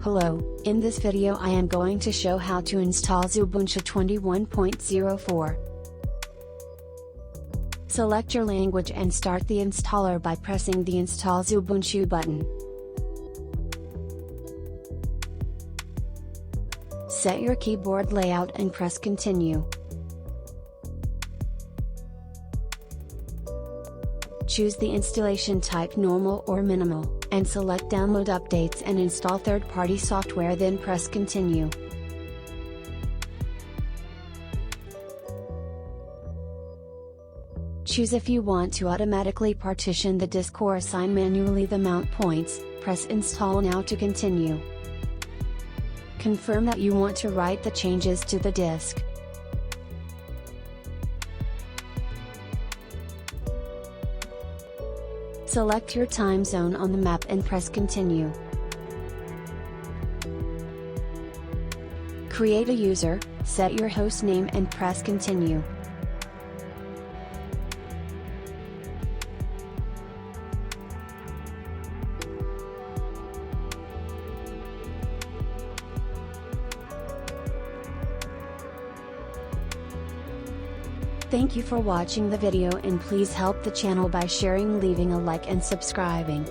Hello, in this video I am going to show how to install Xubuntu 21.04. Select your language and start the installer by pressing the Install Xubuntu button. Set your keyboard layout and press Continue. Choose the installation type Normal or Minimal, and select Download Updates and install third-party software, then press Continue. Choose if you want to automatically partition the disk or assign manually the mount points, press Install Now to continue. Confirm that you want to write the changes to the disk. Select your time zone on the map and press Continue. Create a user, set your host name and press Continue. Thank you for watching the video, and please help the channel by sharing, leaving a like and subscribing.